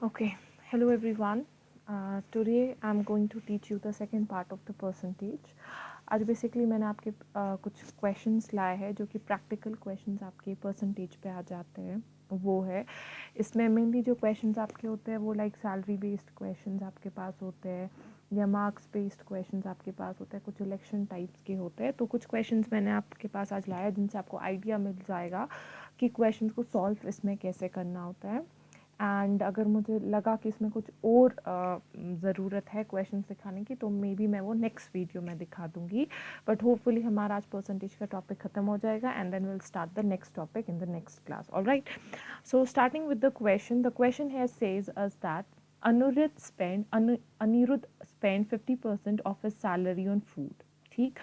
Okay, hello everyone. Today I'm going to teach you the second part of the percentage. आज basically मैंने आपके कुछ questions लाए हैं जो कि प्रैक्टिकल क्वेश्चंस आपके परसेंटेज पे आ जाते हैं वो है। इसमें मेनली जो क्वेश्चंस आपके होते हैं वो लाइक सैलरी बेस्ड क्वेश्चंस आपके पास होते हैं या मार्क्स बेस्ड क्वेश्चंस आपके पास होते हैं, कुछ इलेक्शन टाइप्स के होते हैं। तो कुछ क्वेश्चंस मैंने आपके पास आज लाया जिनसे आपको आइडिया मिल जाएगा कि क्वेश्चंस को सॉल्व इसमें कैसे करना होता है। एंड अगर मुझे लगा कि इसमें कुछ और ज़रूरत है क्वेश्चन सिखाने की तो मे बी मैं वो नेक्स्ट वीडियो में दिखा दूंगी। बट होपफुली हमारा आज परसेंटेज का टॉपिक ख़त्म हो जाएगा and then will start the next topic in the next class. Alright, so starting with the question has says us that Anirudh spent 50% of his salary on food. ठीक,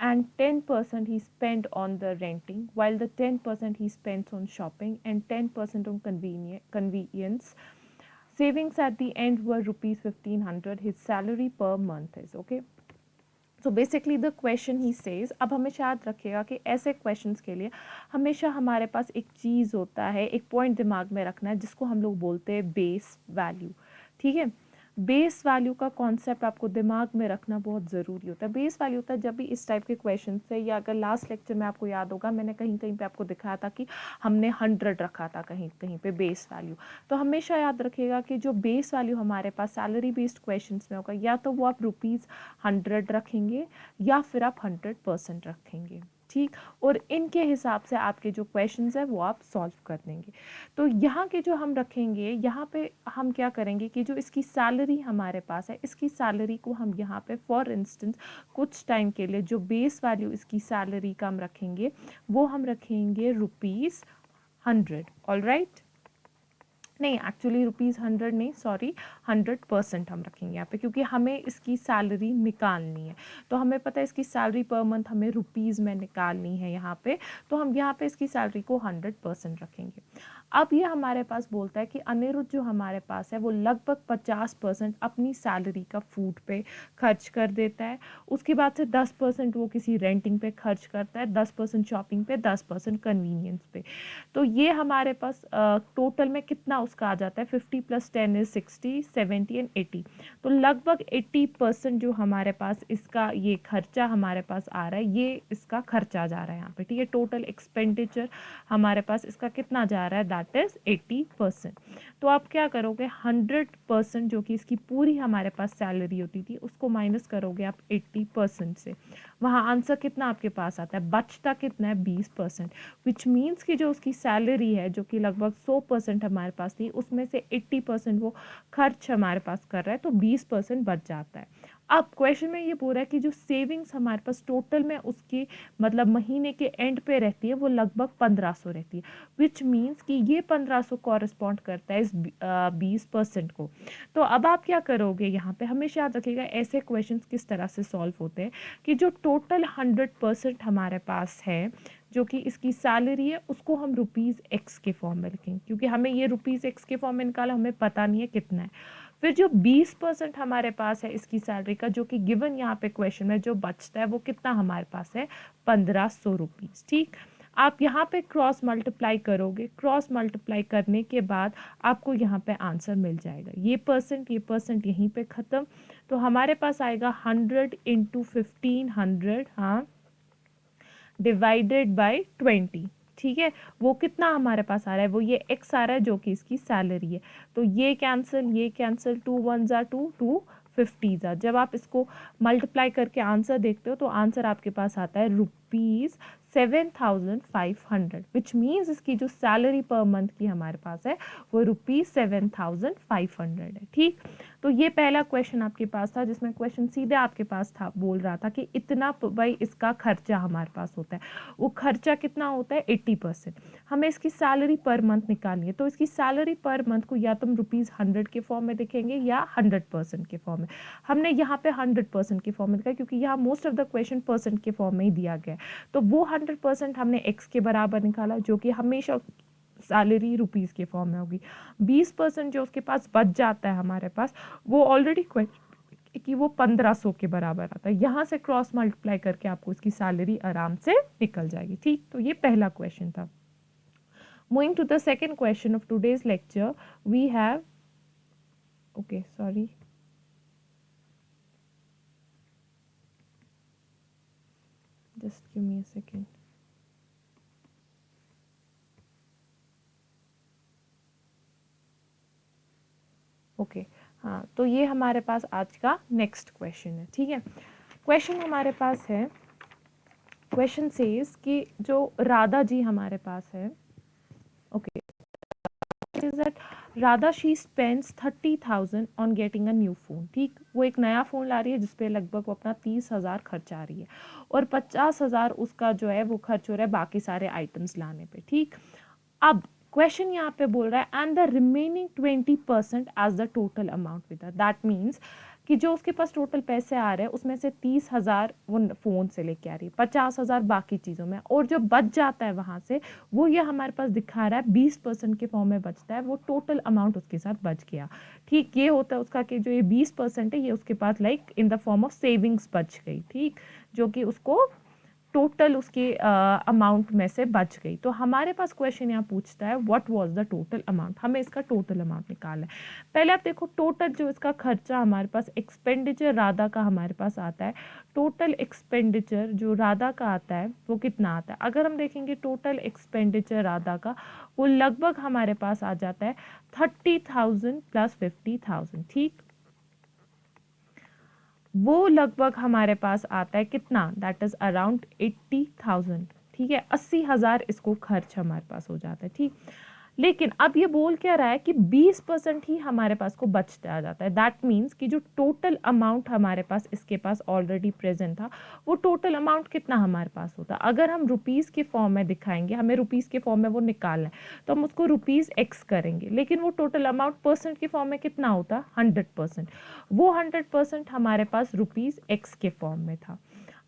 and 10% he spent on the renting, while the 10% he spends on shopping and 10% on convenience. Savings at the end were rupees 1500. His salary per month is okay. So basically the question he says, अब हमेशा याद रखिएगा कि ऐसे questions के लिए हमेशा हमारे पास एक चीज़ होता है, एक पॉइंट दिमाग में रखना है जिसको हम लोग बोलते हैं बेस वैल्यू। ठीक है, बेस वैल्यू का कॉन्सेप्ट आपको दिमाग में रखना बहुत ज़रूरी होता है। बेस वैल्यू होता है जब भी इस टाइप के क्वेश्चन से, या अगर लास्ट लेक्चर में आपको याद होगा मैंने कहीं कहीं पे आपको दिखाया था कि हमने 100 रखा था कहीं कहीं पे बेस वैल्यू। तो हमेशा याद रखिएगा कि जो बेस वैल्यू हमारे पास सैलरी बेस्ड क्वेश्चन में होगा या तो वो आप ₹100 रखेंगे या फिर आप 100% रखेंगे। ठीक, और इनके हिसाब से आपके जो क्वेश्चंस है वो आप सॉल्व कर देंगे। तो यहाँ के जो हम रखेंगे, यहाँ पे हम क्या करेंगे कि जो इसकी सैलरी हमारे पास है, इसकी सैलरी को हम यहाँ पे फॉर इंस्टेंस कुछ टाइम के लिए जो बेस वैल्यू इसकी सैलरी का हम रखेंगे वो हम रखेंगे ₹100। ऑलराइट, नहीं एक्चुअली ₹100 नहीं, सॉरी 100% हम रखेंगे यहाँ पे क्योंकि हमें इसकी सैलरी निकालनी है। तो हमें पता है इसकी सैलरी पर मंथ हमें रुपीज़ में निकालनी है यहाँ पे, तो हम यहाँ पे इसकी सैलरी को 100% रखेंगे। अब ये हमारे पास बोलता है कि अनिरुद्ध जो हमारे पास है वो लगभग 50% अपनी सैलरी का फूड पे खर्च कर देता है। उसके बाद से 10% वो किसी रेंटिंग पे खर्च करता है, 10% शॉपिंग पे, 10% कन्वीनियंस पे। तो ये हमारे पास टोटल में कितना उसका आ जाता है, 50 + 10 इज 60, 70 एंड 80। तो लगभग 80% जो हमारे पास इसका ये खर्चा हमारे पास आ रहा है, ये इसका खर्चा जा रहा है यहाँ पे। ठीक है, टोटल एक्सपेंडिचर हमारे पास इसका कितना जा रहा है, दैट इज 80%। तो आप क्या करोगे, 100% जो कि इसकी पूरी हमारे पास सैलरी होती थी उसको माइनस करोगे आप 80% से। वहाँ आंसर कितना आपके पास आता है, बचता कितना है, 20%। विच मीन्स कि जो उसकी सैलरी है जो कि लगभग 100% हमारे पास थी उसमें से 80% वो खर्च हमारे पास कर रहा है, तो 20% बच जाता है। अब क्वेश्चन में ये बोल रहा है कि जो सेविंग्स हमारे पास टोटल में उसकी मतलब महीने के एंड पे रहती है वो लगभग 1500 रहती है। विच मीन्स कि ये 1500 कॉरेस्पॉन्ड करता है इस 20% को। तो अब आप क्या करोगे, यहाँ पे हमेशा याद रखिएगा ऐसे क्वेश्चन किस तरह से सॉल्व होते हैं कि जो टोटल 100% हमारे पास है जो कि इसकी सैलरी है उसको हम ₹x के फॉर्म में लिखेंगे क्योंकि हमें ये ₹x के फॉर्म में निकाला, हमें पता नहीं है कितना है। फिर जो 20% हमारे पास है इसकी सैलरी का जो कि गिवन यहाँ पे क्वेश्चन में जो बचता है वो कितना हमारे पास है, ₹1500। ठीक, आप यहाँ पे क्रॉस मल्टीप्लाई करोगे, क्रॉस मल्टीप्लाई करने के बाद आपको यहाँ पे आंसर मिल जाएगा। ये परसेंट यहीं पे ख़त्म। तो हमारे पास आएगा 100 × 1500, हाँ, डिवाइडेड बाय 20। ठीक है, वो कितना हमारे पास आ रहा है, वो ये x आ रहा है जो कि इसकी सैलरी है। तो ये कैंसिल 2 1 ज़ा 2, 2 50 ज़ा। जब आप इसको मल्टीप्लाई करके आंसर देखते हो तो आंसर आपके पास आता है ₹7500, विच मीन्स इसकी जो सैलरी पर मंथ की हमारे पास है वो ₹7500 है। ठीक, तो ये पहला क्वेश्चन आपके पास था जिसमें क्वेश्चन सीधे आपके पास था, बोल रहा था कि इतना भाई इसका खर्चा हमारे पास होता है। वो खर्चा कितना होता है, 80%। हमें इसकी सैलरी पर मंथ निकालनी है, तो इसकी सैलरी पर मंथ को या तो हम ₹100 के फॉर्म में लिखेंगे या 100% के फॉर्म में। हमने यहाँ पे 100% के फॉर्म में लिखा क्योंकि यहाँ most of the question percent के फॉर्म में ही दिया गया है। तो वो 100% हमने x के बराबर निकाला जो कि हमेशा सैलरी रुपीज़ के फॉर्म में होगी। 20% जो उसके पास बच जाता है हमारे पास वो ऑलरेडी कि वो 1500 के बराबर आता है। यहाँ से क्रॉस मल्टीप्लाई करके आपको इसकी सैलरी आराम से निकल जाएगी। ठीक, तो ये पहला क्वेश्चन था। Moving to the second question of today's lecture, we have okay sorry, just give me a second. Okay हाँ, तो ये हमारे पास आज का नेक्स्ट क्वेश्चन है, ठीक है। क्वेश्चन हमारे पास है, क्वेश्चन सेज कि जो राधा जी हमारे पास है, okay, is that Radha she spends 30,000 on getting a new phone, ठीक, वो एक नया फ़ोन ला रही है जिसपे लगभग वो अपना 30,000 खर्चा रही है और 50,000 उसका जो है वो खर्च हो रहा है बाकी सारे आइटम्स लाने पे, ठीक। अब क्वेश्चन यहाँ पे बोल रहा है and the remaining 20% as the total amount with that, that means कि जो उसके पास टोटल पैसे आ रहे हैं उसमें से 30,000 वो फ़ोन से लेके आ रही है, 50,000 बाकी चीज़ों में, और जो बच जाता है वहाँ से वो ये हमारे पास दिखा रहा है 20% के फॉर्म में बचता है, वो टोटल अमाउंट उसके साथ बच गया, ठीक। ये होता है उसका कि जो ये 20% है ये उसके पास like in the form of savings बच गई, ठीक, जो कि उसको टोटल उसके अमाउंट में से बच गई। तो हमारे पास क्वेश्चन यहाँ पूछता है what was the total amount, हमें इसका टोटल अमाउंट निकालना है। पहले आप देखो टोटल जो इसका खर्चा हमारे पास एक्सपेंडिचर राधा का हमारे पास आता है, टोटल एक्सपेंडिचर जो राधा का आता है वो कितना आता है, अगर हम देखेंगे टोटल एक्सपेंडिचर राधा का वो लगभग हमारे पास आ जाता है 30,000 प्लस 50,000, ठीक। वो लगभग हमारे पास आता है कितना, दैट इज अराउंड 80,000, ठीक है, 80,000 इसको खर्च हमारे पास हो जाता है, ठीक। लेकिन अब ये बोल क्या रहा है कि 20% ही हमारे पास को बचता आ जाता है, दैट मीन्स कि जो टोटल अमाउंट हमारे पास इसके पास ऑलरेडी प्रेजेंट था वो टोटल अमाउंट कितना हमारे पास होता, अगर हम रुपीज़ के फॉर्म में दिखाएंगे, हमें रुपीज़ के फॉर्म में वो निकालना है तो हम उसको रुपीज़ एक्स करेंगे, लेकिन वो टोटल अमाउंट परसेंट के फॉर्म में कितना होता, 100%, वो 100% हमारे पास रुपीज़ एक्स के फॉर्म में था।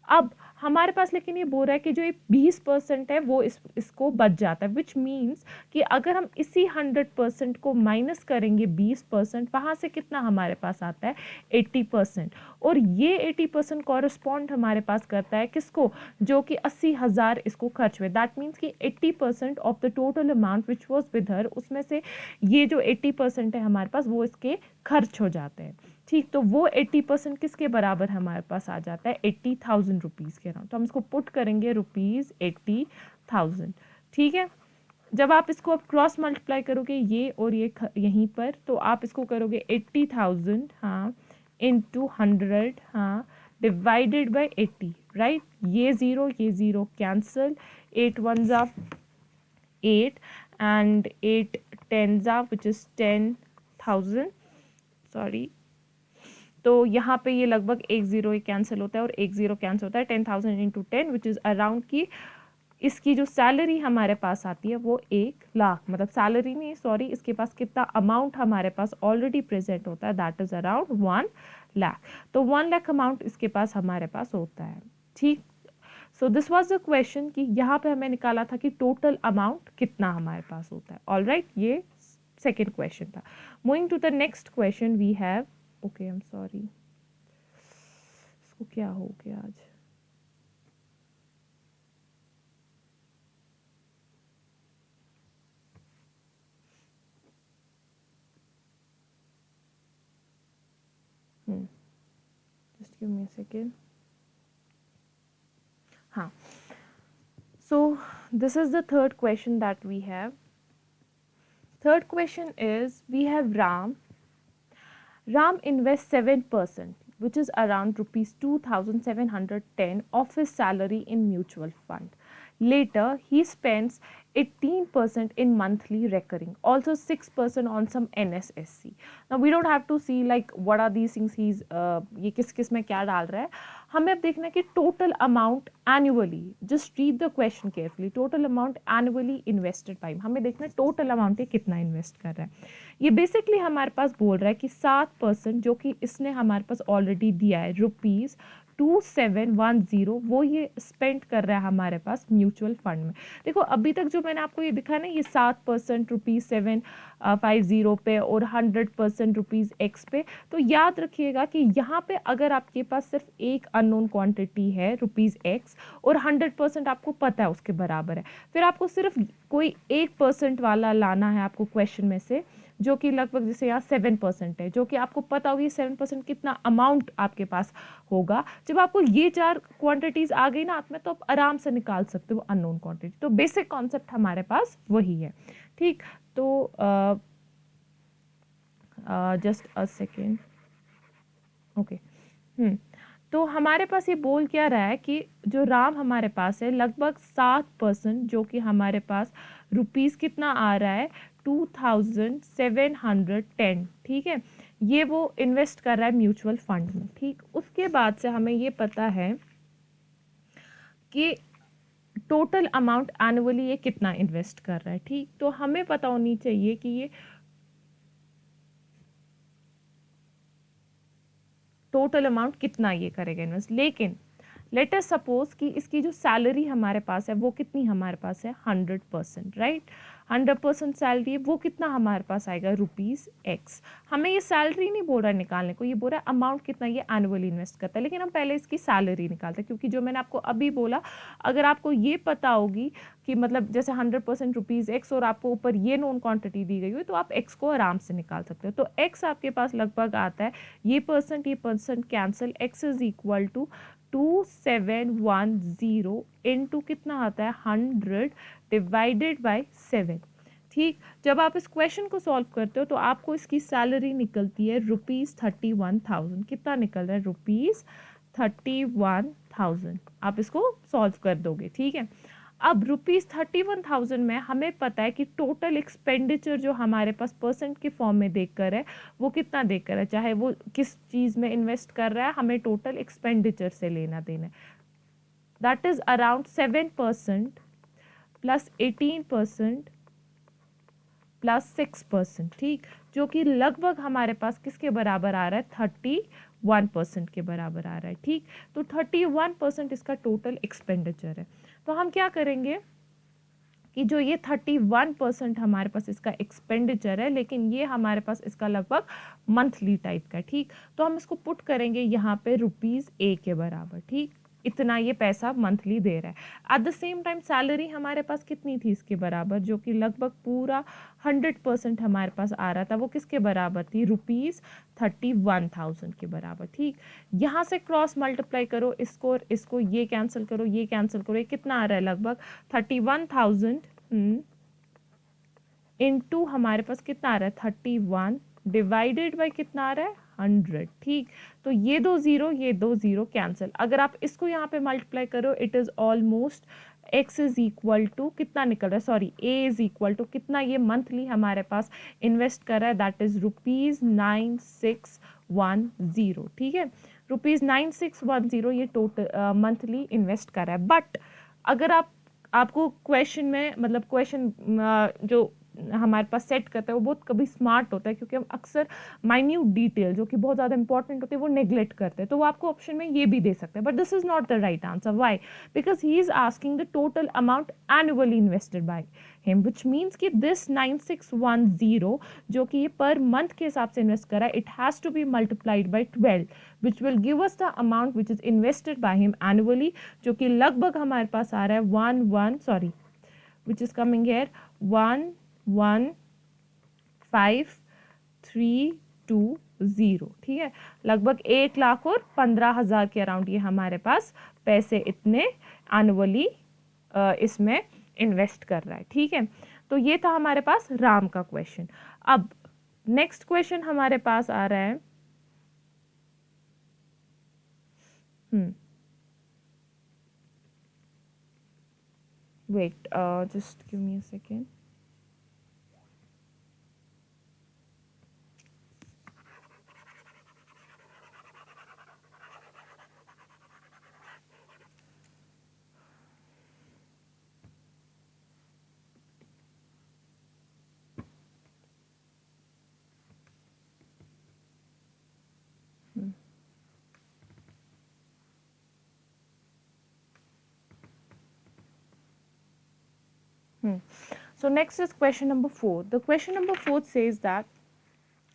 अब हमारे पास लेकिन ये बोल रहा है कि जो ये 20% है वो इसको बच जाता है, विच मीन्स कि अगर हम इसी 100% को माइनस करेंगे 20%, वहाँ से कितना हमारे पास आता है 80%, और ये 80% कॉरस्पॉन्ड हमारे पास करता है किसको, जो कि 80,000 इसको खर्च हुए, दैट मीन्स कि 80% of the total amount which was with her, उसमें से ये जो 80% है हमारे पास वो इसके खर्च हो जाते हैं, ठीक। तो वो 80% किसके बराबर हमारे पास आ जाता है 80,000 रुपीज़ के अराउंड, तो हम इसको पुट करेंगे रुपीज़ 80,000, ठीक है। जब आप इसको अब क्रॉस मल्टीप्लाई करोगे ये और ये यहीं पर, तो आप इसको करोगे 80,000 हाँ इंटू 100 हाँ डिवाइडेड बाय 80, राइट, ये ज़ीरो कैंसिल, 8 1 जा 8 एंड 8 10 जा विच इज़ 10,000, सॉरी, तो यहाँ पे ये लगभग एक जीरो ही कैंसिल होता है और एक जीरो कैंसिल होता है, 10,000 इंटू 10 विच इज़ अराउंड की इसकी जो सैलरी हमारे पास आती है वो 1,00,000, मतलब सैलरी नहीं सॉरी, इसके पास कितना अमाउंट हमारे पास ऑलरेडी प्रेजेंट होता है, दैट इज अराउंड 1,00,000, तो 1,00,000 अमाउंट इसके पास हमारे पास होता है, ठीक। So this was the question कि यहाँ पे हमें निकाला था कि टोटल अमाउंट कितना हमारे पास होता है, ऑल राइट, ये सेकेंड क्वेश्चन था। Moving to the next question we have, okay I am sorry, इसको क्या हो गया आज, just give me a second, हाँ। So this is the third question that we have. Third question is we have Ram. Ram invests 7%, which is around rupees 2,710 of his salary in mutual fund. Later, he spends 18% in monthly recurring, also 6% on some NSSC. Now we don't have to see like what are these things he's ये किस किस में क्या डाल रहा है, हमें अब देखना है कि total amount annually, just read the question carefully, total amount annually invested bye, हमें देखना है टोटल अमाउंट ये कितना इन्वेस्ट कर रहा है। ये बेसिकली हमारे पास बोल रहा है कि 7% जो कि इसने हमारे पास ऑलरेडी दिया है रुपीज़ 2,710, वो ये स्पेंड कर रहा है हमारे पास म्यूचुअल फंड में। देखो अभी तक जो मैंने आपको ये दिखा ना, ये 7% रुपीज़ 750 पे और 100% रुपीज़ एक्स पे, तो याद रखिएगा कि यहाँ पे अगर आपके पास सिर्फ एक अननोन क्वांटिटी है रुपीज़ एक्स और 100% आपको पता है उसके बराबर है, फिर आपको सिर्फ कोई 1% वाला लाना है आपको क्वेश्चन में से, जो कि लगभग जैसे यहाँ 7% है, जो कि आपको पता होगी 7% कितना अमाउंट आपके पास होगा। जब आपको ये 4 क्वांटिटीज आ गई ना हाथ में, तो आप आराम से निकाल सकते हो अननोन क्वांटिटी। तो बेसिक कॉन्सेप्ट हमारे पास वही है, ठीक। तो जस्ट अ सेकेंड, ओके। तो हमारे पास ये बोल क्या रहा है कि जो राम हमारे पास है लगभग 7%, जो कि हमारे पास रुपीस कितना आ रहा है 2710, ठीक है। ये वो इन्वेस्ट कर रहा है म्यूचुअल फंड में, ठीक। उसके बाद से हमें ये पता है कि टोटल अमाउंट एनुअली ये कितना इन्वेस्ट कर रहा है, ठीक। तो हमें पता होनी चाहिए कि ये टोटल अमाउंट कितना ये करेगा इन्वेस्ट। लेकिन लेट अस सपोज कि इसकी जो सैलरी हमारे पास है वो कितनी हमारे पास है 100%, राइट। 100% सैलरी है, वो कितना हमारे पास आएगा ₹X। हमें ये सैलरी नहीं बोल रहा है निकालने को, ये बोल रहा है अमाउंट कितना ये एनुअली इन्वेस्ट करता है। लेकिन हम पहले इसकी सैलरी निकालते हैं, क्योंकि जो मैंने आपको अभी बोला, अगर आपको ये पता होगी कि मतलब जैसे 100% ₹X और आपको ऊपर ये नोन क्वांटिटी दी गई हुई, तो आप एक्स को आराम से निकाल सकते हो। तो एक्स आपके पास लगभग आता है, ये percent cancel, X is equal to 2710 into कितना आता है 100 डिवाइडेड बाय 7, ठीक। जब आप इस क्वेश्चन को सॉल्व करते हो तो आपको इसकी सैलरी निकलती है ₹31,000। कितना निकल रहा है ₹31,000। आप इसको सॉल्व कर दोगे, ठीक है। अब ₹31,000 में हमें पता है कि टोटल एक्सपेंडिचर जो हमारे पास परसेंट के फॉर्म में देखकर है वो कितना देखकर है, चाहे वो किस चीज़ में इन्वेस्ट कर रहा है, हमें टोटल एक्सपेंडिचर से लेना देना है। That is around 7% plus 18% plus 6%, ठीक। जो कि लगभग हमारे पास किसके बराबर आ रहा है 31% के बराबर आ रहा है, ठीक। तो 31% इसका टोटल एक्सपेंडिचर है। तो हम क्या करेंगे कि जो ये 31% हमारे पास इसका एक्सपेंडिचर है, लेकिन ये हमारे पास इसका लगभग मंथली टाइप का, ठीक। तो हम इसको पुट करेंगे यहाँ पे ₹A के बराबर, ठीक। इतना ये पैसा मंथली दे रहा है। At the same time salary हमारे पास कितनी थी इसके बराबर, जो कि लगभग पूरा 100% हमारे पास आ रहा था, वो किसके बराबर थी ₹31,000 के बराबर, ठीक। यहाँ से क्रॉस मल्टीप्लाई करो इसको और इसको, ये कैंसिल करो, ये कैंसिल करो, ये कितना आ रहा है लगभग 31,000 इंटू हमारे पास कितना आ रहा है 31 डिवाइडेड बाय कितना आ रहा है 100, ठीक। तो ये 2 0 कैंसिल। अगर आप इसको यहाँ पे मल्टीप्लाई करो, it is almost x is equal to कितना निकल रहा है, sorry a is equal to कितना ये मंथली हमारे पास इन्वेस्ट कर रहा है, दैट इज ₹9610, ठीक है। ₹9610 ये टोटल मंथली इन्वेस्ट कर रहा है। बट अगर आपको क्वेश्चन में मतलब क्वेश्चन जो हमारे पास सेट करता है वो बहुत कभी स्मार्ट होता है, क्योंकि हम अक्सर माइन्यूट डिटेल जो कि बहुत ज़्यादा इंपॉर्टेंट होते हैं वो नेग्लेक्ट करते हैं। तो वो आपको ऑप्शन में ये भी दे सकते हैं, but this is not the right answer. Why? Because he is asking the total amount annually invested by him, which means कि दिस 9610 जो कि ये पर मंथ के हिसाब से इन्वेस्ट करा है, it has to be multiplied by 12 which will give us the amount which is invested by him annually, जो कि लगभग हमारे पास आ रहा है 1,150,320, ठीक है। लगभग 1,15,000 के अराउंड ये हमारे पास पैसे इतने एनुअली इसमें इन्वेस्ट कर रहा है, ठीक है। तो ये था हमारे पास राम का क्वेश्चन। अब नेक्स्ट क्वेश्चन हमारे पास आ रहा है wait, just give me a second. So next is question number 4. The question number 4 says that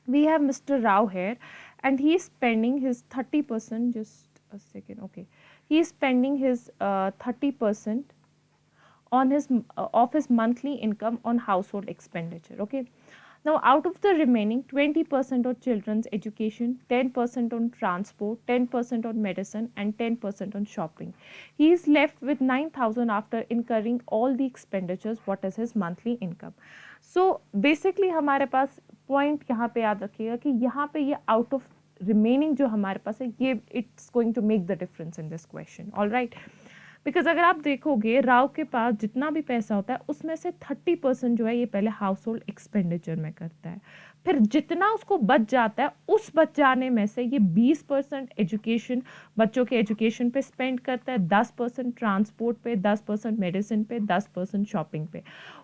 we have Mr. Rao here and he is spending his 30%, just a second, okay. He is spending his 30% on his of his monthly income on household expenditure, okay. Now, out of the remaining, 20% on children's education, 10% on transport, 10% on medicine, and 10% on shopping. He is left with 9,000 after incurring all the expenditures. What is his monthly income? So basically हमारे पास point यहाँ पे याद रखिएगा कि यहाँ पे ये out of remaining जो हमारे पास है ये it's going to make the difference in this question. Alright, because अगर आप देखोगे राव के पास जितना भी पैसा होता है उसमें से 30% जो है ये पहले हाउस होल्ड एक्सपेंडिचर में करता है, फिर जितना उसको बच जाता है उस बच जाने में से ये 20% एजुकेशन, बच्चों के एजुकेशन पे स्पेंड करता है, 10% ट्रांसपोर्ट पे, 10% मेडिसिन पे, 10% शॉपिंग पे,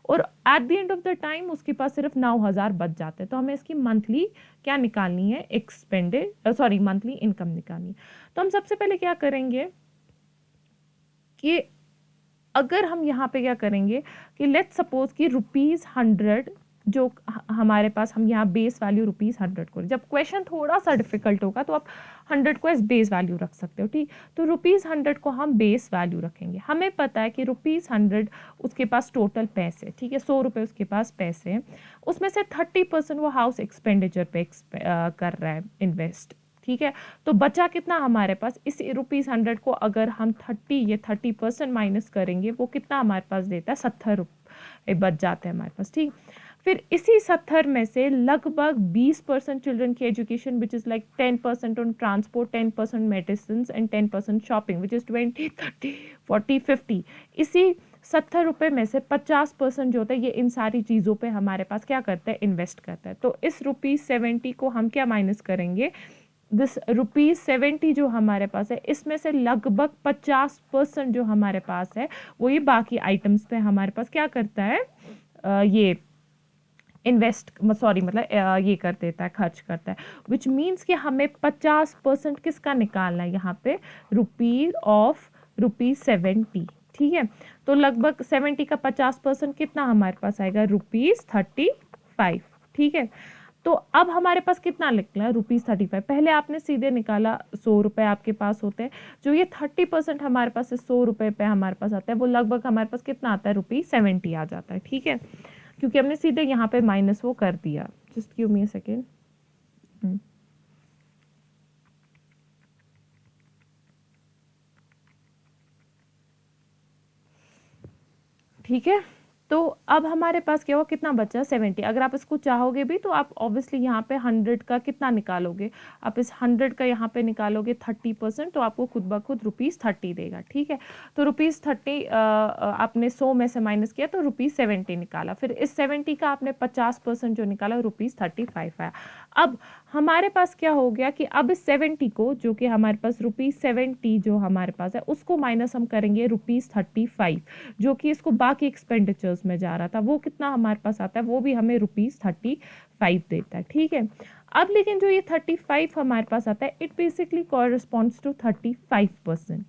और eight the end of the time उसके पास सिर्फ 9,000 बच जाते हैं. तो हमें इसकी मंथली क्या निकालनी है, एक्सपेंडेड मंथली इनकम निकालनी है. तो हम सबसे पहले क्या करेंगे कि अगर हम यहाँ पे क्या करेंगे कि लेट्स सपोज कि ₹100 जो हमारे पास, हम यहाँ बेस वैल्यू ₹100 को, जब क्वेश्चन थोड़ा सा डिफिकल्ट होगा तो आप 100 को एज बेस वैल्यू रख सकते हो. ठीक, तो ₹100 को हम बेस वैल्यू रखेंगे. हमें पता है कि ₹100 उसके पास टोटल पैसे, ठीक है, ₹100 उसके पास पैसे हैं, उसमें से 30% वो हाउस एक्सपेंडिचर पे कर रहा है इन्वेस्ट. ठीक है, तो बचा कितना हमारे पास, इस ₹100 को अगर हम 30% माइनस करेंगे वो कितना हमारे पास देता है, 70 रुपये बच जाते हैं हमारे पास. ठीक, फिर इसी 70 में से लगभग 20% चिल्ड्रन की education which is like 10% on transport, 10% medicine and 10% shopping which is 20, 30, 40, 50. इसी 70 रुपये में से 50% जो होता है ये इन सारी चीज़ों पे हमारे पास क्या करता है, इन्वेस्ट करता है. तो इस ₹70 को हम क्या माइनस करेंगे, दिस ₹70 जो हमारे पास है इसमें से लगभग 50% जो हमारे पास है वो ये बाकी आइटम्स पे हमारे पास क्या करता है, ये इन्वेस्ट ये कर देता है, खर्च करता है. विच मीन्स कि हमें 50% किसका निकालना है यहाँ पे, ₹70. ठीक है, तो लगभग 70 का 50% कितना हमारे पास आएगा, ₹35. ठीक है, तो अब हमारे पास कितना निकला, ₹35. पहले आपने सीधे निकाला, 100 रुपये आपके पास होते हैं, जो ये 30% हमारे पास 100 रुपये पे हमारे पास आता है वो लगभग हमारे पास कितना आता है, ₹70 आ जाता है. ठीक है, क्योंकि हमने सीधे यहाँ पे माइनस वो कर दिया. Just give me a second. ठीक है, तो अब हमारे पास क्या हुआ, कितना बचा, 70. अगर आप इसको चाहोगे भी तो आप ऑब्वियसली यहाँ पे 100 का कितना निकालोगे, आप इस 100 का यहाँ पे निकालोगे 30%, तो आपको खुद ब खुद ₹30 देगा. ठीक है, तो ₹30 आपने 100 में से माइनस किया तो ₹70 निकाला. फिर इस 70 का आपने 50% जो निकाला ₹35 आया. अब हमारे पास क्या हो गया कि अब इस 70 को, जो कि हमारे पास ₹70 जो हमारे पास है उसको माइनस हम करेंगे ₹35, जो कि इसको बाकी एक्सपेंडिचर्स में जा रहा था, वो कितना हमारे पास आता है, वो भी हमें ₹35 देता है. ठीक है, अब लेकिन जो ये 35 हमारे पास आता है इट बेसिकली कॉरस्पॉन्ड्स टू 35%.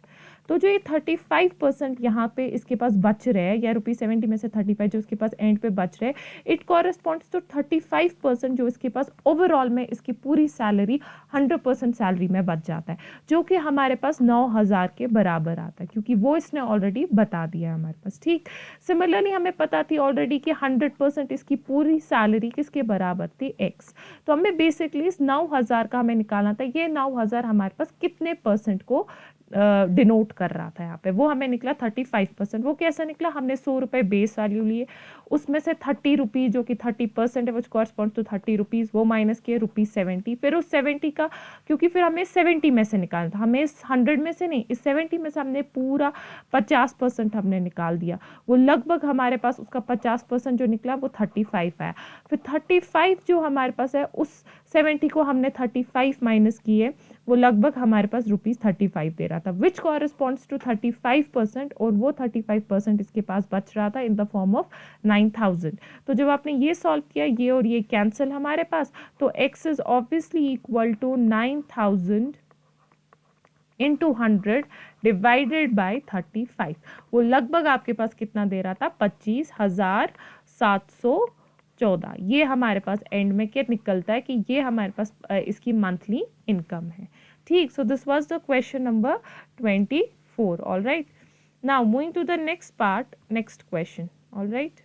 तो जो ये 35% यहाँ पे इसके पास बच रहे हैं, या ₹70 में से 35 जो इसके पास एंड पे बच रहे हैं, इट कॉरस्पॉन्ड्स टू 35% जो इसके पास ओवरऑल में इसकी पूरी सैलरी 100% सैलरी में बच जाता है, जो कि हमारे पास 9,000 के बराबर आता है, क्योंकि वो इसने ऑलरेडी बता दिया है हमारे पास. ठीक, सिमिलरली हमें पता थी ऑलरेडी कि 100% इसकी पूरी सैलरी किसके बराबर थी, एक्स. तो हमें बेसिकली इस 9,000 का हमें निकालना था, ये 9,000 हमारे पास कितने परसेंट को डिनोट कर रहा था यहाँ पे, वो हमें निकला 35%. वो कैसा निकला, हमने 100 रुपये बेस वैल्यू लिए, उसमें से 30 रुपीज़ जो कि 30% है वो कॉरस्पॉन्ड टू 30 रुपीज़, वो माइनस किए ₹70. फिर उस 70 का, क्योंकि फिर हमें 70 में से निकालना था, हमें इस 100 में से नहीं, इस 70 में से हमने पूरा 50% हमने निकाल दिया, वो लगभग हमारे पास उसका 50% जो निकला वो 35 आया. फिर 35 जो हमारे पास है उस 70 को हमने 35 माइनस किए, वो लगभग हमारे पास ₹35 दे रहा था, विच कॉरस्पॉन्ड्स टू 35%, और वो 35% इसके पास बच रहा था इन द फॉर्म ऑफ 9,000. तो जब आपने ये सॉल्व किया, ये और ये कैंसिल हमारे पास, तो x is obviously equal to 9,000 into 100 divided by 35. वो लगभग आपके पास कितना दे रहा था, 25,714. ये हमारे पास एंड में क्या निकलता है कि ये हमारे पास इसकी मंथली इनकम है. ठीक, so this was the question number 24. All right, now moving to the next part, next question. All right,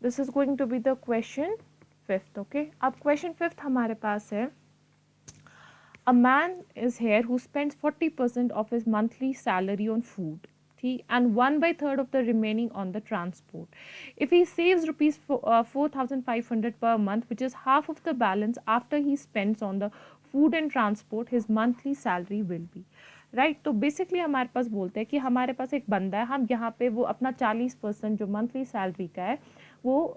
this is going to be the question 5th. Okay, अब क्वेश्चन 5th हमारे पास है, a man is here who spends 40% of his monthly salary on food, and 1/3 of the remaining on the transport. If he saves rupees 4,500 per month, which is half of the balance after he spends on the food and transport, his monthly salary will be. Right, तो basically हमारे पास बोलते हैं कि हमारे पास एक बंदा है, हम यहाँ पे वो अपना 40% जो मंथली सैलरी का है वो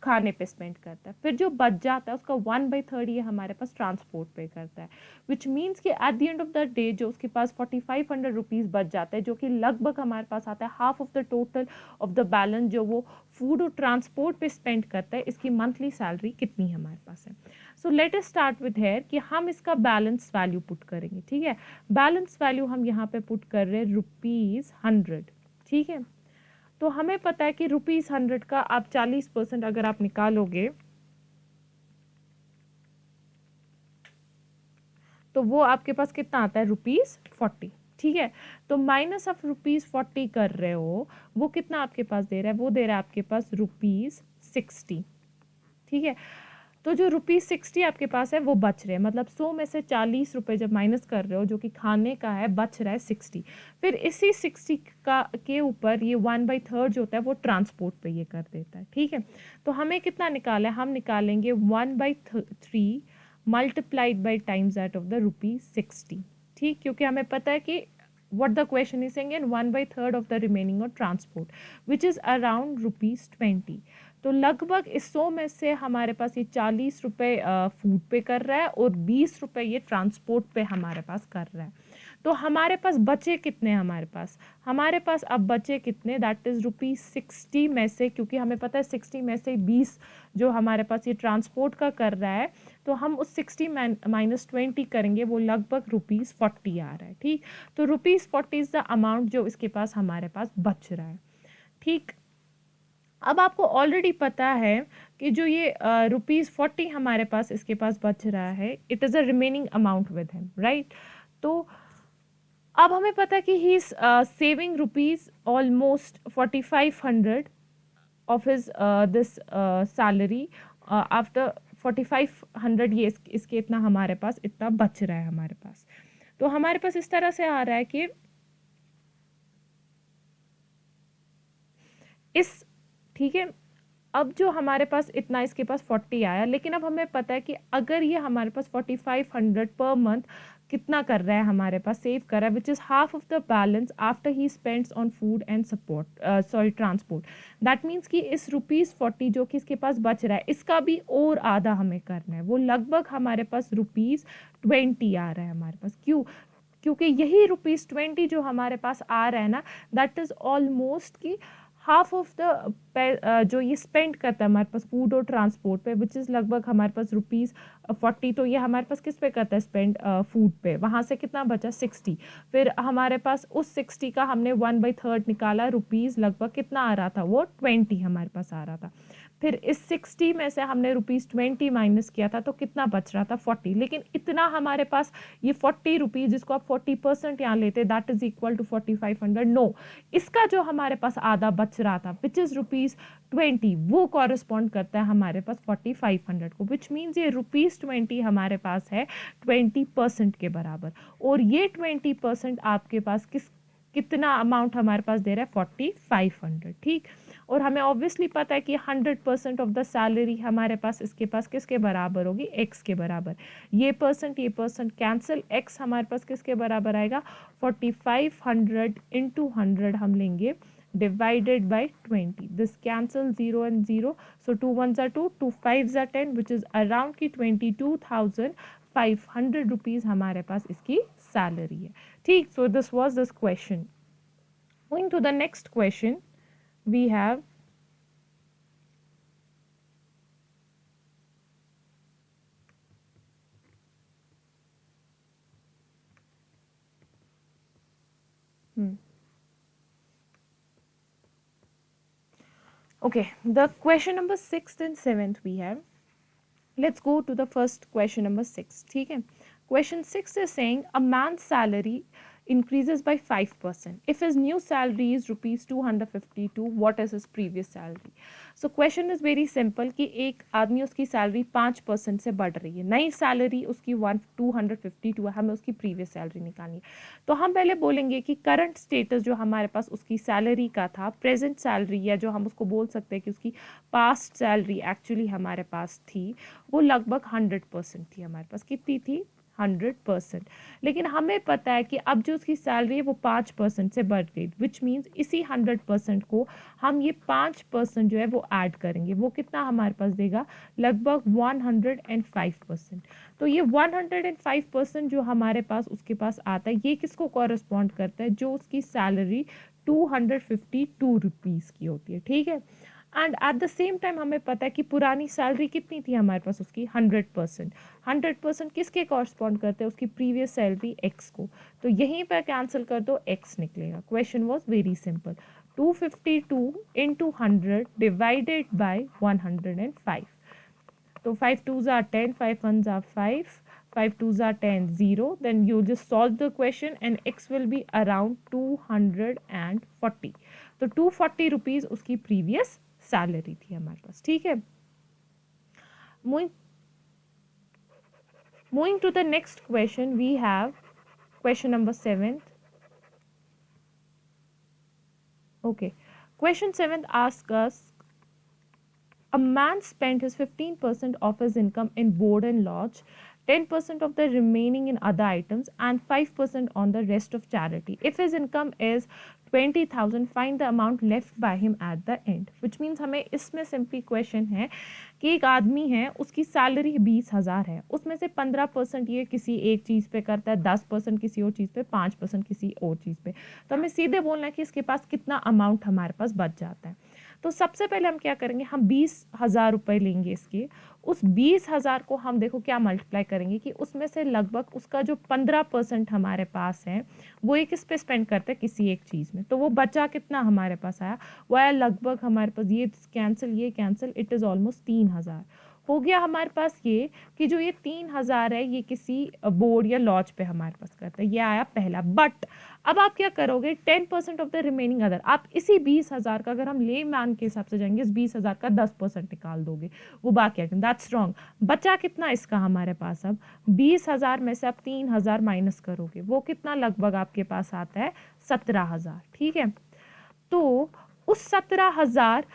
खाने पे स्पेंड करता है, फिर जो बच जाता है उसका 1/3 ये हमारे पास ट्रांसपोर्ट पे करता है, विच मीन्स कि eight the end of the day जो उसके पास 4500 रुपीज़ बच जाता है, जो कि लगभग हमारे पास आता है half of the total of the balance जो वो फूड और ट्रांसपोर्ट पे स्पेंड करता है, इसकी मंथली सैलरी कितनी हमारे पास है. So let us start with here कि हम इसका बैलेंस वैल्यू पुट करेंगे. ठीक है, बैलेंस वैल्यू हम यहाँ पे पुट कर रहे हैं ₹100. ठीक है, तो हमें पता है कि ₹100 का आप 40% अगर आप निकालोगे तो वो आपके पास कितना आता है, ₹40. ठीक है, तो माइनस ऑफ ₹40 कर रहे हो, वो कितना आपके पास दे रहा है, वो दे रहा है आपके पास ₹60. ठीक है, तो जो ₹60 आपके पास है वो बच रहे हैं, मतलब 100 में से 40 रुपए जब माइनस कर रहे हो जो कि खाने का है, बच रहा है 60. फिर इसी 60 का के ऊपर ये 1/3 जो होता है वो ट्रांसपोर्ट पे ये कर देता है. ठीक है, तो हमें कितना निकाला है, हम निकालेंगे 1/3 multiplied by times that of the ₹60. ठीक, क्योंकि हमें पता है कि what the question is saying, and 1/3 of the remaining or transport, which is around ₹20. तो लगभग इस 100 में से हमारे पास ये 40 रुपये फूड पे कर रहा है और 20 रुपये ये ट्रांसपोर्ट पे हमारे पास कर रहा है. तो हमारे पास बचे कितने, हमारे पास अब बचे कितने, दैट इज़ ₹60 में से, क्योंकि हमें पता है 60 में से 20 जो हमारे पास ये ट्रांसपोर्ट का कर रहा है, तो हम उस 60 माइनस 20 करेंगे, वो लगभग ₹40 आ रहा है. ठीक, तो ₹40 इज़ द अमाउंट जो इसके पास हमारे पास बच रहा है. ठीक, अब आपको ऑलरेडी पता है कि जो ये ₹40 हमारे पास इसके पास बच रहा है, it is a remaining amount with him, right. तो अब हमें पता है कि he is saving rupees almost 4500 of his this salary. After 4500 ये इसके इतना हमारे पास इतना बच रहा है हमारे पास. तो हमारे पास इस तरह से आ रहा है कि इस, ठीक है, अब जो हमारे पास इतना इसके पास 40 आया, लेकिन अब हमें पता है कि अगर ये हमारे पास 4500 पर मंथ कितना कर रहा है, हमारे पास सेव कर रहा है, which is half of the balance after he spends on food and support transport. That means कि इस ₹40 जो कि इसके पास बच रहा है, इसका भी और आधा हमें करना है, वो लगभग हमारे पास ₹20 आ रहा है हमारे पास. क्योंकि यही ₹20 जो हमारे पास आ रहा है ना, दैट इज़ ऑलमोस्ट की हाफ ऑफ द जो ये स्पेंड करता है हमारे पास फूड और ट्रांसपोर्ट पे, विच इज़ लगभग हमारे पास ₹40. तो ये हमारे पास किस पे करता है स्पेंड, फूड पे. वहाँ से कितना बचा, 60. फिर हमारे पास उस 60 का हमने 1/3 निकाला, रुपीज़ लगभग कितना आ रहा था, वो 20 हमारे पास आ रहा था. फिर इस 60 में से हमने ₹20 माइनस किया था, तो कितना बच रहा था, 40. लेकिन इतना हमारे पास ये ₹40 जिसको आप 40% यहाँ लेते, that is equal to 4500. No, इसका जो हमारे पास आधा बच रहा था, विच इज़ ₹20, वो कॉरेस्पॉन्ड करता है हमारे पास 4500 को, विच मीन्स ये ₹20 हमारे पास है 20% के बराबर. और ये 20% आपके पास कितना अमाउंट हमारे पास दे रहा है, 4500. ठीक, और हमें ऑब्वियसली पता है कि 100% ऑफ द सैलरी हमारे पास इसके पास किसके बराबर होगी, एक्स के बराबर. ये परसेंट कैंसिल, एक्स हमारे पास किसके बराबर आएगा, 4500 इंटू 100 हम लेंगे divided by 20. This cancel 0 and 0, so 2 1s are 2, 2 5s are 10, which is around की 22,500 रुपीज़ हमारे पास इसकी सैलरी है. ठीक, so this was this question. Going to the next question, we have okay, the question number 6th and 7th we have. Let's go to the first question number 6. ठीक है, question 6 is saying a man's salary increases by 5%. If his new salary is rupees 252, what is his previous salary? So question is very simple कि एक आदमी उसकी salary 5% से बढ़ रही है, नई सैलरी उसकी 252 है, हमें उसकी प्रीवियस सैलरी निकालनी है। तो हम पहले बोलेंगे कि करंट स्टेटस जो हमारे पास उसकी सैलरी का था, प्रेजेंट सैलरी या जो हम उसको बोल सकते हैं कि उसकी पास्ट सैलरी एक्चुअली हमारे पास थी, वो लगभग 100% थी हमारे पास। कितनी थी? 100%। लेकिन हमें पता है कि अब जो उसकी सैलरी है वो 5% से बढ़ गई, विच मीन्स इसी 100% को हम ये 5% जो है वो ऐड करेंगे, वो कितना हमारे पास देगा? लगभग 105%। तो ये 105% जो हमारे पास उसके पास आता है, ये किसको कॉरेस्पॉन्ड करता है? जो उसकी सैलरी 252 रुपीज़ की होती है, ठीक है। And at the same time हमें पता है कि पुरानी सैलरी कितनी थी हमारे पास उसकी? 100%। 100% किसके कॉरस्पॉन्ड करते हैं? उसकी प्रीवियस सैलरी एक्स को। तो यहीं पर कैंसिल कर दो, एक्स निकलेगा। Question was very simple. 252 into 100 divided by 105. So 5 twos are 10, 5 ones are 5, 5 twos are 10, 0. Then you just solve the question and x will be around 240. तो 240 रुपीज़ उसकी previous salary थी हमारे पास, ठीक है। Moving to the next question, we have question number 7. Okay, question 7 asks us, a man spent his 15% of his income in board and lodge, 10% of the remaining in other items, and 5% on the rest of charity. If his income is 20,000, find the amount left by him at the end. Which means हमें इसमें simply question है कि एक आदमी है, उसकी salary 20,000 है, उसमें से 15% ये किसी एक चीज़ पे करता है, 10% किसी और चीज़ पे, 5% किसी और चीज़ पे। तो हमें सीधे बोलना है कि इसके पास कितना अमाउंट हमारे पास बच जाता है। तो सबसे पहले हम क्या करेंगे? हम 20,000 रुपये लेंगे इसके। उस 20,000 को हम देखो क्या मल्टीप्लाई करेंगे कि उसमें से लगभग उसका जो 15% हमारे पास है, वो एक किस पे स्पेंड करता है? किसी एक चीज़ में। तो वो बचा कितना हमारे पास आया? वो आया लगभग हमारे पास, ये कैंसिल, इट इज़ ऑलमोस्ट 3,000 हो गया हमारे पास। ये कि जो ये 3,000 है, ये किसी बोर्ड या लॉज पे हमारे पास करता है, ये आया पहला। बट अब आप क्या करोगे? 10% ऑफ द रिमेनिंग अदर, आप इसी 20,000 का, अगर हम ले मैन के हिसाब से जाएंगे, इस 20,000 का 10% निकाल दोगे, वो बाकी आइटम। That's wrong. बचा कितना इसका हमारे पास? अब 20,000 में से आप 3,000 माइनस करोगे, वो कितना लगभग आपके पास आता है? 17,000, ठीक है। तो उस 17,000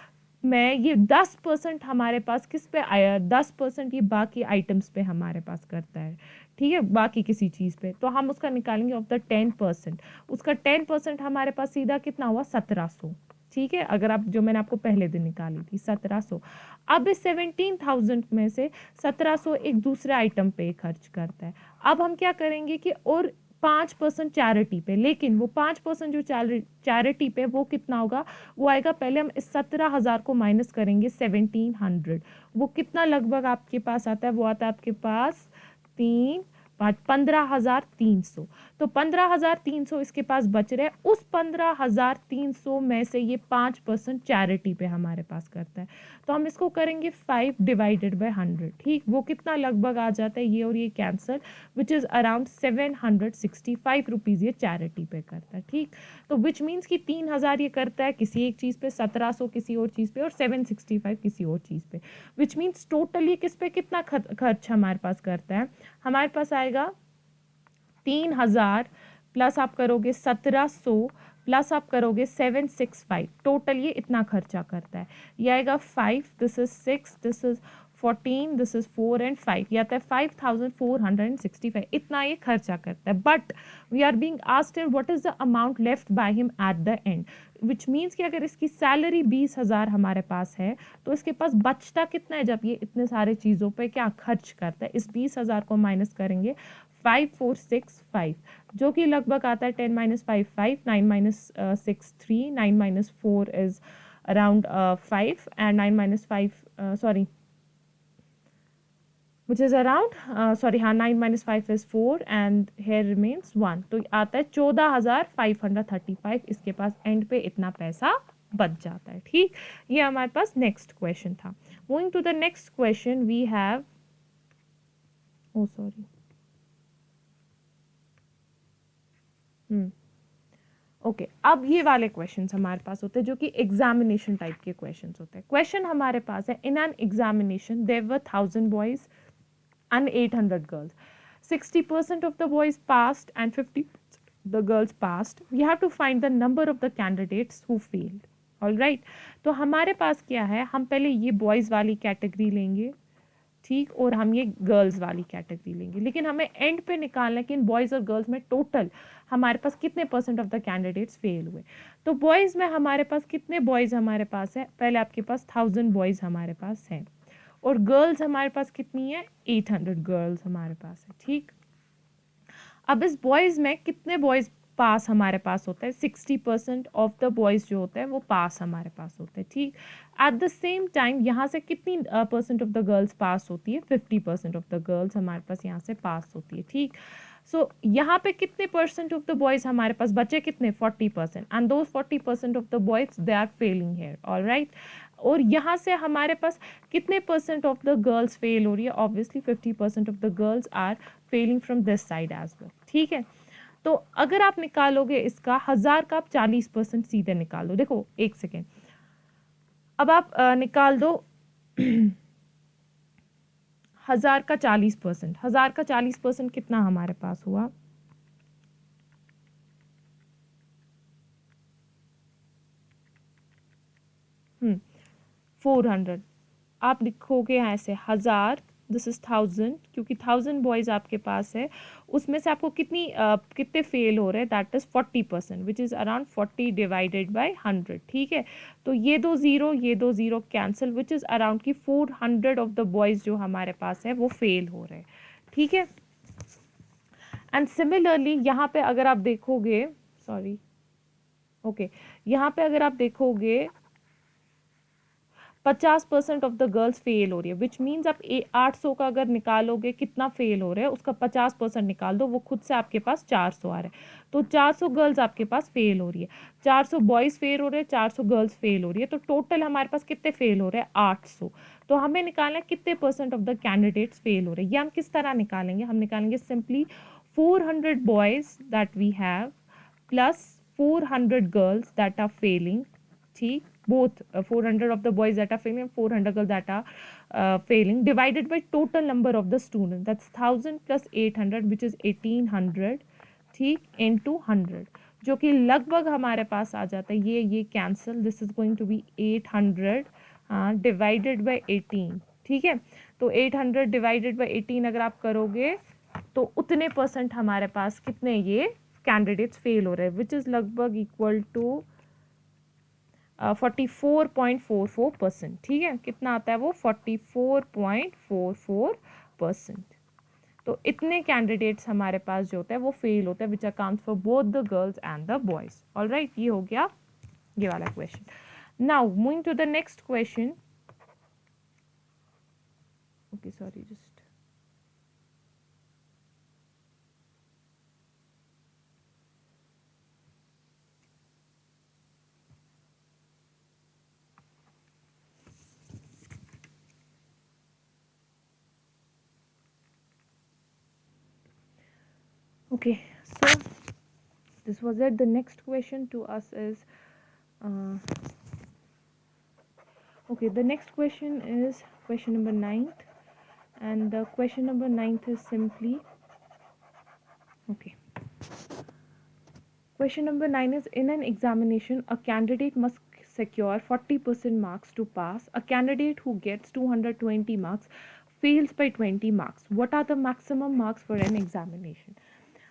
में ये 10% हमारे पास किस पे आया? 10% ये बाकी आइटम्स पे हमारे पास करता है, ठीक है, बाकी किसी चीज़ पे। तो हम उसका निकालेंगे ऑफ द 10%। उसका 10% हमारे पास सीधा कितना हुआ? 1700, ठीक है। अगर आप, जो मैंने आपको पहले दिन निकाली थी, 1700। अब इस 17,000 में से 1700 एक दूसरे आइटम पे खर्च करता है। अब हम क्या करेंगे कि और 5% चैरिटी पे, लेकिन वो 5% जो चैरिटी पे, वो कितना होगा? वो आएगा, पहले हम इस 17,000 को माइनस करेंगे 1700, वो कितना लगभग आपके पास आता है? वो आता है आपके पास 15,300। तो 15,300 इसके पास बच रहे। उस 15,300 में से ये 5% चैरिटी पे हमारे पास करता है। तो हम इसको करेंगे 5 डिवाइडेड बाय 100, ठीक। वो कितना लगभग आ जाता है? ये और ये cancel, which is around 765 rupees ये चैरिटी पे करता है, ठीक। तो विच मीन्स कि 3,000 ये करता है किसी एक चीज़ पे, 1,700 किसी और चीज़ पे, और 765 किसी और चीज़ पे। विच मीन्स टोटल ये किस पे कितना खर्च हमारे पास करता है? हमारे पास आएगा 3,000 प्लस आप करोगे 1,700 प्लस आप करोगे 765, टोटल ये इतना खर्चा करता है। ये आएगा 5, this is 6, this is 14, this is 4 and 5, ये आता है 5,465। इतना ये खर्चा करता है। But we are being asked what is the amount left by him at the end, which means कि अगर इसकी सैलरी 20,000 हमारे पास है, तो इसके पास बचता कितना है जब ये इतने सारे चीज़ों पे क्या खर्च करता है? इस 20,000 को माइनस करेंगे 5,465, जो कि लगभग आता है 10 minus 5 5, 9 minus 6 3, 9 minus 4 is around 5, and 9 minus 5 which is around 9 minus 5 is 4 and here remains 1, तो आता है 14,535। इसके पास एंड पे इतना पैसा बच जाता है, ठीक। ये हमारे पास नेक्स्ट क्वेश्चन था। Moving to the next question, we have okay अब ये वाले क्वेश्चंस हमारे पास होते हैं जो कि एग्जामिनेशन टाइप के क्वेश्चंस होते हैं. क्वेश्चन हमारे पास है, in an examination there were 1000 boys and 800 girls. 60% of the boys passed and 50 the girls passed. We have to find the number of the candidates who failed. All right. तो हमारे पास क्या है, हम पहले ये बॉयज़ वाली कैटेगरी लेंगे, ठीक, और हम ये गर्ल्स वाली कैटेगरी लेंगे, लेकिन हमें एंड पे निकालना है कि इन बॉयज़ और गर्ल्स में टोटल हमारे पास कितने percent of the candidates fail हुए. तो बॉयज़ में हमारे पास कितने बॉयज़ हमारे पास है, पहले आपके पास 1000 बॉयज़ हमारे पास हैं और गर्ल्स हमारे पास कितनी है, 800 गर्ल्स हमारे पास है. ठीक, अब इस बॉयज़ में कितने बॉयज़ पास हमारे पास होता है, 60% ऑफ द बॉयज़ जो होते हैं वो पास हमारे पास होते हैं. ठीक, एट द सेम टाइम यहाँ से कितनी परसेंट ऑफ द गर्ल्स पास होती है, 50% ऑफ द गर्ल्स हमारे पास यहाँ से पास होती है. ठीक, सो यहाँ पे कितने परसेंट ऑफ द बॉयज़ हमारे पास बचे, कितने, 40%, and those 40% of the boys they are failing here. All right, और यहाँ से हमारे पास कितने percent of the girls fail हो रही है, obviously 50% of the girls are failing from this side as well. ठीक है, तो अगर आप निकालोगे इसका 1000 का, आप 40% सीधे निकाल दो. देखो एक सेकेंड, अब आप निकाल दो 1000 का 40%, 1000 का 40% कितना हमारे पास हुआ, हम्म 400. आप लिखोगे ऐसे 1000, दिस इज 1000, क्योंकि 1000 बॉयज आपके पास है, उसमें से आपको कितने फेल हो रहे हैं, that is 40%, which is around 40 divided by 100. ठीक है, तो ये दो zero cancel, which is around की 400 ऑफ द बॉयज जो हमारे पास है वो फेल हो रहे हैं. ठीक है, एंड सिमिलरली यहाँ पे अगर आप देखोगे, सॉरी, ओके, यहाँ पे अगर आप देखोगे 50% ऑफ द गर्ल्स फेल हो रही है, विच मीन्स आप 800 का अगर निकालोगे कितना फेल हो रहा है, उसका 50% निकाल दो, वो खुद से आपके पास 400 आ रहा है. तो 400 गर्ल्स आपके पास फेल हो रही है, 400 बॉयज़ फेल हो रहे हैं, 400 गर्ल्स फेल हो रही है, तो टोटल हमारे पास कितने फेल हो रहे हैं, 800. तो हमें निकालना है कितने percent of the candidates fail हो रहे हैं. ये हम किस तरह निकालेंगे, हम निकालेंगे simply 400 boys that we have plus 400 girls that are failing. ठीक, both 400 of the boys that are failing and 400 girls that are failing divided by total number of the students, that's 1000 plus 800 which is 1800. ठीक, into 100 जो कि लगभग हमारे पास आ जाता है, ये cancel, this is going to be 800 divided by 18. ठीक है, तो 800 डिवाइडेड बाय 18 अगर आप करोगे तो उतने परसेंट हमारे पास कितने ये कैंडिडेट्स फेल हो रहे हैं, विच इज़ लगभग इक्वल टू 44.44%. ठीक है, कितना आता है वो, 44.44%. तो इतने कैंडिडेट्स हमारे पास जो होते हैं वो फेल होते हैं, which accounts for both the girls and the boys. All right, ये हो गया ये वाला question. Now moving to the next question. Okay, sorry, just okay, so this was it. The next question to us is okay, the next question is question number 9th, and the question number 9th is simply, okay, question number 9 is, in an examination a candidate must secure 40% marks to pass. A candidate who gets 220 marks fails by 20 marks. What are the maximum marks for an examination?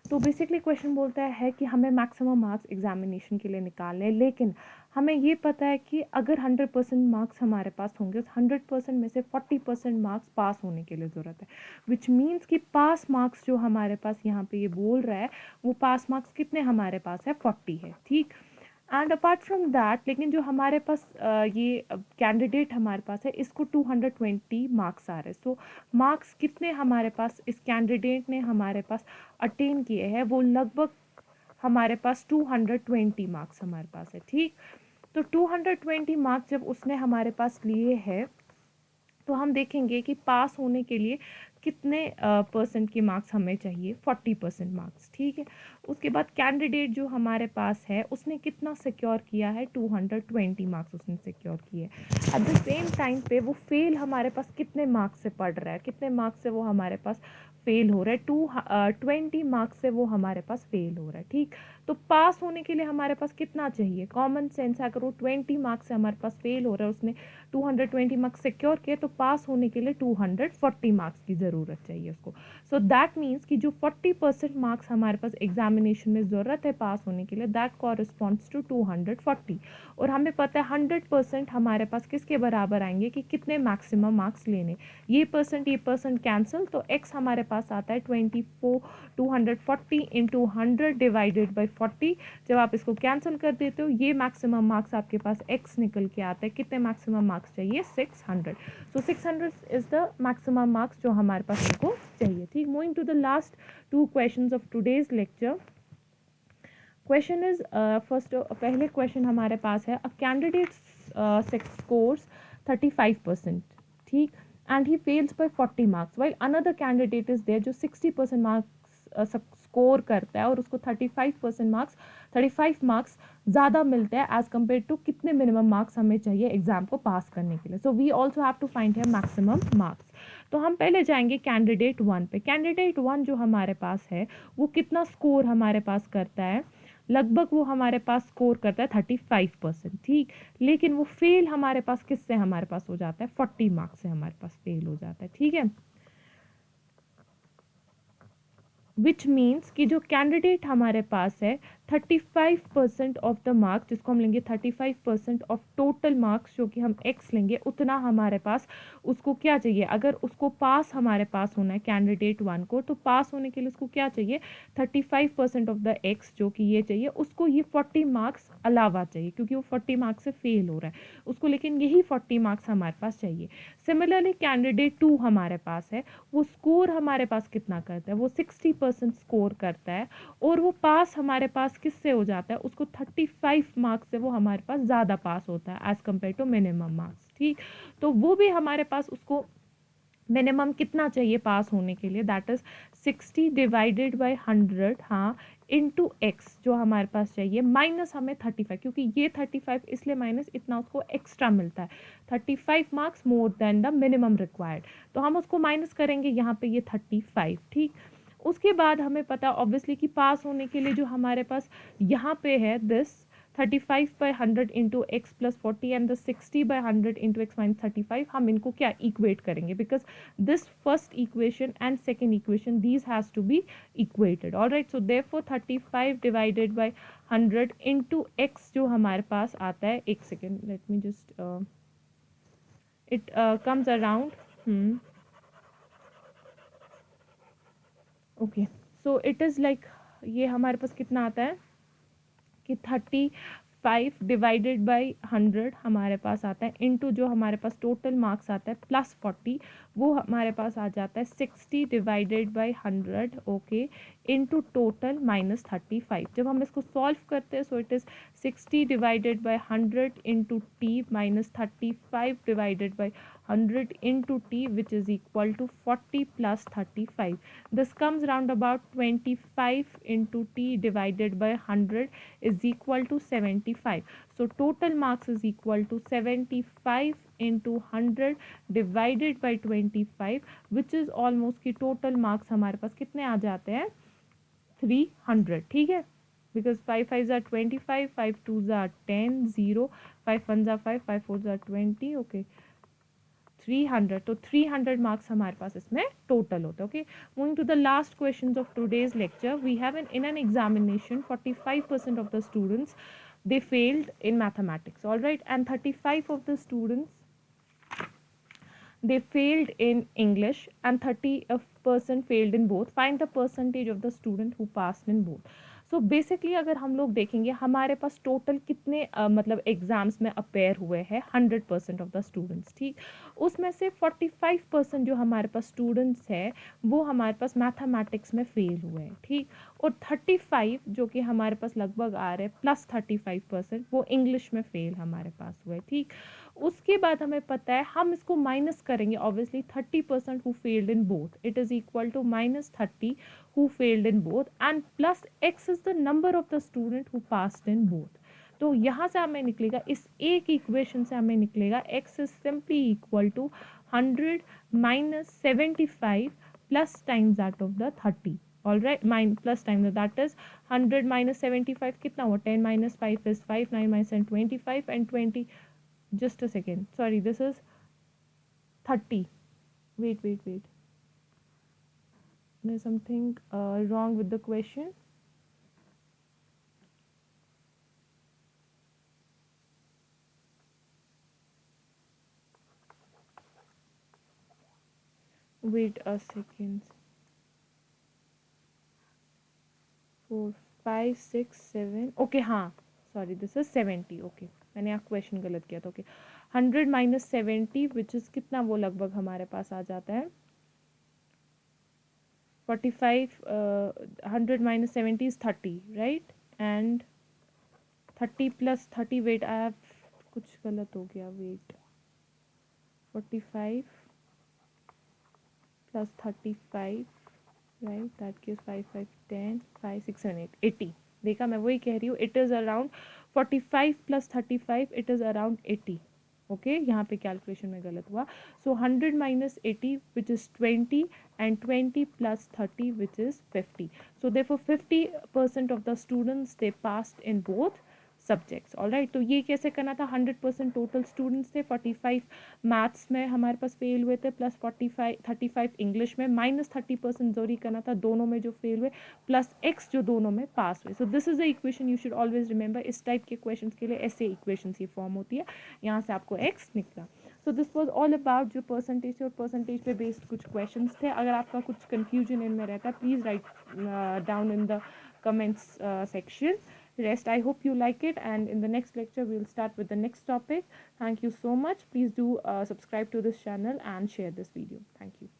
तो basically question बोलता है कि हमें maximum marks examination के लिए निकालने हैं, लेकिन हमें ये पता है कि अगर 100% मार्क्स हमारे पास होंगे, उस 100% में से 40% मार्क्स पास होने के लिए ज़रूरत है, विच मीन्स कि पास मार्क्स जो हमारे पास यहाँ पे ये बोल रहा है, वो पास मार्क्स कितने हमारे पास है, 40 है. ठीक, एंड अपार्ट फ्रॉम दैट, लेकिन जो हमारे पास ये कैंडिडेट हमारे पास है, इसको 220 मार्क्स आ रहे हैं. सो मार्क्स कितने हमारे पास इस कैंडिडेट ने हमारे पास अटेन किए हैं, वो लगभग हमारे पास 220 मार्क्स हमारे पास है. ठीक, तो 220 मार्क्स जब उसने हमारे पास लिए हैं, तो हम देखेंगे कि पास होने के लिए कितने परसेंट के मार्क्स हमें चाहिए, 40% मार्क्स, ठीक है। उसके बाद कैंडिडेट जो हमारे पास है उसने कितना सिक्योर किया है, 220 मार्क्स उसने सिक्योर किए। एट द सेम टाइम पे वो फेल हमारे पास कितने मार्क्स से पढ़ रहा है, कितने मार्क्स से वो हमारे पास फेल हो रहा है, 20 मार्क्स से वो हमारे पास फेल हो रहा है, ठीक। तो पास होने के लिए हमारे पास कितना चाहिए, कॉमन सेंस है, अगर वो 20 मार्क्स से हमारे पास फेल हो रहा है, उसने 220 मार्क्स सिक्योर किए, तो पास होने के लिए 240 मार्क्स की ज़रूरत चाहिए उसको। सो दैट मीन्स कि जो 40% मार्क्स हमारे पास एग्जामिनेशन में ज़रूरत है पास होने के लिए, दैट कॉरस्पॉन्ड्स टू 240। और हमें पता है 100% हमारे पास किसके बराबर आएंगे कि कितने मैक्सिमम मार्क्स लेने, ये परसेंट कैंसिल, तो x हमारे पास आता है 240 इंटू 100 डिवाइडेड बाई 40। जब आप इसको कैंसिल कर देते हो, ये मैक्सिमम मार्क्स आपके पास x निकल के आता है, कितने मैक्सिमम मार्क्स चाहिए, 600। So 600 is the maximum marks जो हमारे पास इनको चाहिए, ठीक। Moving to the last 2 questions of today's lecture. Question is first, पहले क्वेश्चन हमारे पास है, अ कैंडिडेट स्कोर्स 35%, ठीक, and he fails by 40 marks, while another candidate is there जो 60% मार्क्स स्कोर करता है और उसको 35 मार्क्स ज़्यादा मिलते हैं एज कम्पेयर टू कितने मिनिमम मार्क्स हमें चाहिए एग्जाम को पास करने के लिए। So we also have to find है मैक्सिमम मार्क्स। तो हम पहले जाएंगे कैंडिडेट 1 पे। कैंडिडेट 1 जो हमारे पास है वो कितना स्कोर हमारे पास करता है, लगभग वो हमारे पास स्कोर करता है 35%, ठीक। लेकिन वो फेल हमारे पास किससे हमारे पास हो जाता है, 40 मार्क्स से हमारे पास फेल हो जाता है, ठीक है। विच मीन्स कि जो कैंडिडेट हमारे पास है 35% ऑफ द मार्क्स, जिसको हम लेंगे 35% ऑफ टोटल मार्क्स, जो कि हम x लेंगे, उतना हमारे पास उसको क्या चाहिए, अगर उसको पास हमारे पास होना है कैंडिडेट 1 को, तो पास होने के लिए उसको क्या चाहिए, 35% ऑफ द x जो कि ये चाहिए, उसको ये 40 मार्क्स अलावा चाहिए, क्योंकि वो 40 मार्क्स से फेल हो रहा है उसको, लेकिन यही 40 मार्क्स हमारे पास चाहिए। सिमिलरली कैंडिडेट 2 हमारे पास है, वो स्कोर हमारे पास कितना करता है, वो 60% स्कोर करता है और वो पास हमारे पास किससे हो जाता है, उसको 35 मार्क्स से वो हमारे पास ज़्यादा पास होता है as compare to minimum marks, ठीक। तो वो भी हमारे पास उसको मिनिमम कितना चाहिए पास होने के लिए, दैट इज 60 डिवाइडेड बाई 100, हाँ, इंटू एक्स जो हमारे पास चाहिए, माइनस हमें 35, क्योंकि ये 35 इसलिए माइनस, इतना उसको एक्स्ट्रा मिलता है, 35 marks more than the minimum required, तो हम उसको माइनस करेंगे यहाँ पे ये 35, ठीक। उसके बाद हमें पता ऑब्वियसली कि पास होने के लिए जो हमारे पास यहाँ पे है this 35/100 into X plus 40 and the 60/100 into X minus 35, हम इनको क्या इक्वेट करेंगे, because this first equation and second equation these has to be equated, alright. So therefore 35 divided by 100 into X जो हमारे पास आता है, एक second, let me just, it comes around, okay, so it is like, ये हमारे पास कितना आता है कि 35 डिवाइडेड बाई 100 हमारे पास आता है, इनटू जो हमारे पास टोटल मार्क्स आता है प्लस 40, वो हमारे पास आ जाता है 60 divided by 100, okay, into total minus 35। जब हम इसको सॉल्व करते हैं, सो it is 60 divided by 100 into T minus 35 divided by 100 into t, which is equal to 40 plus 35. This comes round about 25 into t divided by 100 is equal to 75. So total marks is equal to 75 into 100 divided by 25, which is almost कि total marks हमारे पास कितने आ जाते हैं, 300, ठीक है। Because 5 5s are 25, 5 2s are 10, 0, 5 1s are 5, 5 4s are 20, okay, 300, तो 300 marks हमारे पास इसमें टोटल होता है, okay. Moving to the last questions of today's lecture, we have in an examination 45% of the students they failed in mathematics, all right, and 35 of the students they failed in English and 30% failed in both. Find the percentage of the student who passed in both. So basically अगर हम लोग देखेंगे हमारे पास total कितने मतलब exams में appear हुए हैं, 100% ऑफ द स्टूडेंट्स, ठीक। उसमें से 45% जो हमारे पास स्टूडेंट्स हैं वो हमारे पास मैथमेटिक्स में फेल हुए हैं, ठीक। और 35 जो कि हमारे पास लगभग आ रहे हैं +35%, वो इंग्लिश में फेल हमारे पास हुए, ठीक। उसके बाद हमें पता है हम इसको माइनस करेंगे, obviously 30% who failed in both, it is equal to -30 who failed in both and plus x is the number of the student who passed in both. तो यहाँ से हमें निकलेगा, इस एक इक्वेशन से हमें निकलेगा x is simply equal to 100 - 75 plus times that of the 30, all right, plus times that is 100 minus 75 कितना हुआ, 10 minus 5 is 5, 9 minus 10 25 and 20, just a second, sorry, this is 30, wait, there's something wrong with the question. Wait a second. 4 5 6 7, okay हाँ, sorry this is 70, okay मैंने यहाँ question गलत किया था, okay 100 minus 70 which is कितना, वो लगभग हमारे पास आ जाता है 45, 100 minus 70 is 30, right, and 30 plus 30, wait I have कुछ गलत हो गया, wait 45 plus 35, right, that gives 5 5 10 5 6 7 8 80, देखा मैं वही कह रही हूँ, it is around 45 plus 35, it is around 80, okay यहाँ पे कैलकुलेशन में गलत हुआ, सो 100 minus 80 which is 20 and 20 plus 30 which is 50, so therefore 50% of the students they passed in both subjects, all right. तो ये कैसे करना था, 100% टोटल स्टूडेंट्स थे, 45 मैथ्स में हमारे पास फेल हुए थे, प्लस 35 इंग्लिश में, -30% जरूरी करना था दोनों में जो फेल हुए, प्लस x जो दोनों में पास हुए। So this is the equation you should always remember, इस टाइप के क्वेश्चन के लिए ऐसे इक्वेशन की फॉर्म होती है, यहाँ से आपको x निकला। So this was all about जो परसेंटेज और परसेंटेज पे बेस्ड कुछ क्वेश्चन थे। अगर आपका कुछ कन्फ्यूजन इनमें रहता है please write down in the comments section. Rest, I hope you like it, and in the next lecture we will start with the next topic. Thank you so much. Please do subscribe to this channel and share this video. Thank you.